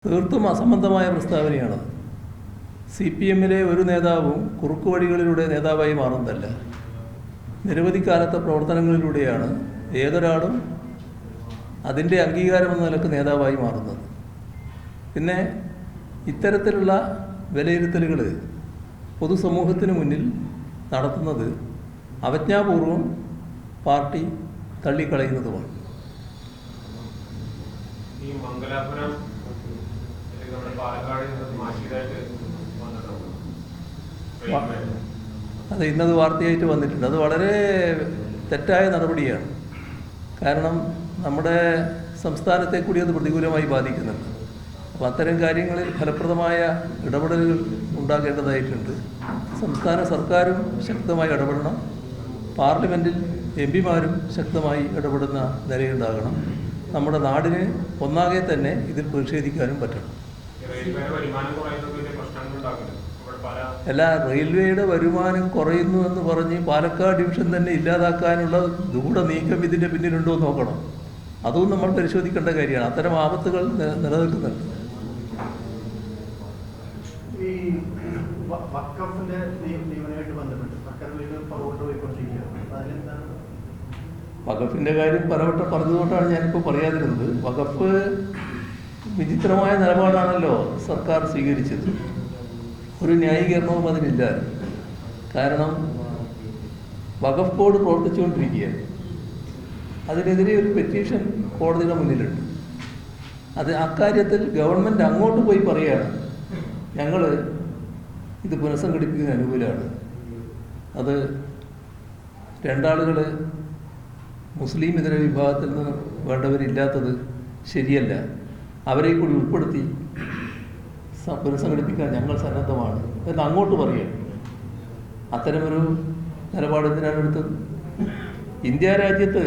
തീർത്തും അസംബന്ധമായ പ്രസ്താവനയാണത്. CPM-ലെ ഒരു നേതാവും കുറുക്കുവഴികളിലൂടെ നേതാവായി മാറുന്നതല്ല. നിരവധി കാലത്തെ പ്രവർത്തനങ്ങളിലൂടെയാണ് ഏതൊരാളും അതിൻ്റെ അംഗീകാരമെന്ന നിലക്ക് നേതാവായി മാറുന്നത്. പിന്നെ ഇത്തരത്തിലുള്ള വിലയിരുത്തലുകൾ പൊതുസമൂഹത്തിന് മുന്നിൽ നടത്തുന്നത് അവജ്ഞാപൂർവം പാർട്ടി തള്ളിക്കളയുന്നതുമാണ്. അത് ഇന്നത് വാർത്തയായിട്ട് വന്നിട്ടുണ്ട്. അത് വളരെ തെറ്റായ നടപടിയാണ്. കാരണം നമ്മുടെ സംസ്ഥാനത്തെ കൂടി അത് പ്രതികൂലമായി ബാധിക്കുന്നുണ്ട്. അപ്പോൾ അത്തരം കാര്യങ്ങളിൽ ഫലപ്രദമായ ഇടപെടലുകൾ ഉണ്ടാകേണ്ടതായിട്ടുണ്ട്. സംസ്ഥാന സർക്കാരും ശക്തമായി ഇടപെടണം. പാർലമെൻറ്റിൽ MP-മാരും ശക്തമായി ഇടപെടുന്ന നിലയുണ്ടാകണം. നമ്മുടെ നാടിന് ഒന്നാകെ തന്നെ ഇതിൽ പ്രതിഷേധിക്കാനും പറ്റണം. അല്ല, റെയിൽവേയുടെ വരുമാനം കുറയുന്നു എന്ന് പറഞ്ഞ് പാലക്കാട് ഡിവിഷൻ തന്നെ ഇല്ലാതാക്കാനുള്ള ദൂഢ നീക്കം ഇതിൻ്റെ പിന്നിലുണ്ടോ എന്ന് നോക്കണം. അതും നമ്മൾ പരിശോധിക്കേണ്ട കാര്യമാണ്. അത്തരം ആപത്തുകൾ നിലനിൽക്കുന്നുണ്ട്. വഖഫിൻ്റെ കാര്യം പലവട്ടം പറഞ്ഞതുകൊണ്ടാണ് ഞാനിപ്പോൾ പറയാതിരുന്നത്. വഖഫ് വിചിത്രമായ നിലപാടാണല്ലോ സർക്കാർ സ്വീകരിച്ചത്. ഒരു ന്യായീകരണവും അതിനില്ല. കാരണം വഖഫ് ബോർഡ് പ്രവർത്തിച്ചുകൊണ്ടിരിക്കുകയാണ്. അതിനെതിരെ ഒരു പെറ്റീഷൻ കോടതിയുടെ മുന്നിലുണ്ട്. അത് അക്കാര്യത്തിൽ ഗവൺമെൻറ് അങ്ങോട്ട് പോയി പറയുകയാണ്, ഞങ്ങൾ ഇത് പുനഃസംഘടിപ്പിക്കുന്നതിന് അനുകൂലമാണ്. അത് രണ്ടാളുകൾ മുസ്ലിം ഇതര വിഭാഗത്തിൽ നിന്ന് വേണ്ടവരില്ലാത്തത് ശരിയല്ല, അവരെ കൂടി ഉൾപ്പെടുത്തി പുനഃസംഘടിപ്പിക്കാൻ ഞങ്ങൾ സന്നദ്ധമാണ് എന്ന് അങ്ങോട്ട് പറയുകയാണ്. അത്തരമൊരു നിലപാട് എന്തിനാണ് എടുത്തത്? ഇന്ത്യ രാജ്യത്ത്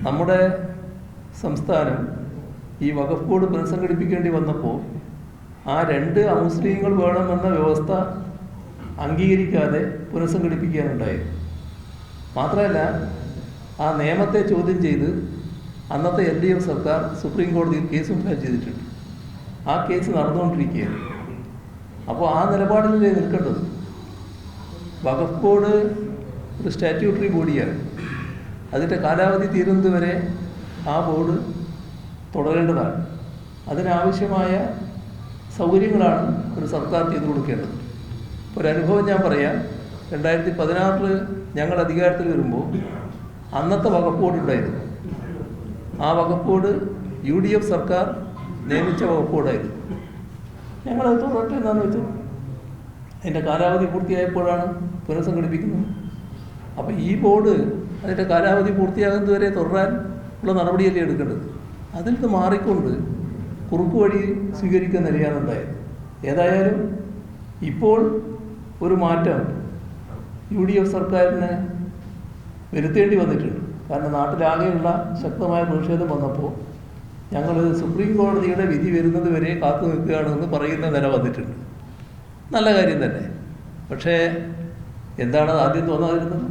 നമ്മുടെ സംസ്ഥാനം ഈ വഖഫ് ബോർഡ് പുനഃസംഘടിപ്പിക്കേണ്ടി വന്നപ്പോൾ ആ 2 അമുസ്ലിങ്ങൾ വേണമെന്ന വ്യവസ്ഥ അംഗീകരിക്കാതെ പുനഃസംഘടിപ്പിക്കാനുണ്ടായത്. മാത്രമല്ല, ആ നിയമത്തെ ചോദ്യം ചെയ്ത് അന്നത്തെ LDF സർക്കാർ സുപ്രീം കോടതിയിൽ കേസും ഫയൽ ചെയ്തിട്ടുണ്ട്. ആ കേസ് നടന്നുകൊണ്ടിരിക്കുകയാണ്. അപ്പോൾ ആ നിലപാടിലല്ലേ നിൽക്കേണ്ടത്? വഖഫ് ബോർഡ് ഒരു സ്റ്റാറ്റ്യൂട്ടറി ബോഡിയാണ്. അതിൻ്റെ കാലാവധി തീരുന്നത് വരെ ആ ബോർഡ് തുടരേണ്ടതാണ്. അതിനാവശ്യമായ സൗകര്യങ്ങളാണ് ഒരു സർക്കാർ ചെയ്തു കൊടുക്കേണ്ടത്. ഒരനുഭവം ഞാൻ പറയാം. 2016 ഞങ്ങൾ അധികാരത്തിൽ വരുമ്പോൾ അന്നത്തെ വഖഫ് ബോർഡ് ഉണ്ടായിരുന്നു. ആ വഖഫ് ബോർഡ് UDF സർക്കാർ നിയമിച്ച വഖഫ് ബോർഡായിരുന്നു. ഞങ്ങളത് തുടരട്ടെ എന്നാന്ന് വെച്ചു. അതിൻ്റെ കാലാവധി പൂർത്തിയായപ്പോഴാണ് പുനഃസംഘടിപ്പിക്കുന്നത്. അപ്പോൾ ഈ ബോർഡ് അതിൻ്റെ കാലാവധി പൂർത്തിയാകുന്നതുവരെ തുടരാൻ ഉള്ള നടപടിയല്ലേ എടുക്കേണ്ടത്. അതിൽ നിന്ന് മാറിക്കൊണ്ട് കുറുക്ക് വഴി സ്വീകരിക്കുന്ന നിലയാണ് ഉണ്ടായത്. ഏതായാലും ഇപ്പോൾ ഒരു മാറ്റം UDF സർക്കാരിന് വരുത്തേണ്ടി വന്നിട്ടുണ്ട്. കാരണം നാട്ടിലാകെയുള്ള ശക്തമായ പ്രതിഷേധം വന്നപ്പോൾ ഞങ്ങൾ സുപ്രീം കോടതിയുടെ വിധി വരുന്നത് വരെ കാത്തു നിൽക്കുകയാണെന്ന് പറയുന്ന നില വന്നിട്ടുണ്ട്. നല്ല കാര്യം തന്നെ. പക്ഷേ എന്താണ് ആദ്യം തോന്നാതിരുന്നത്?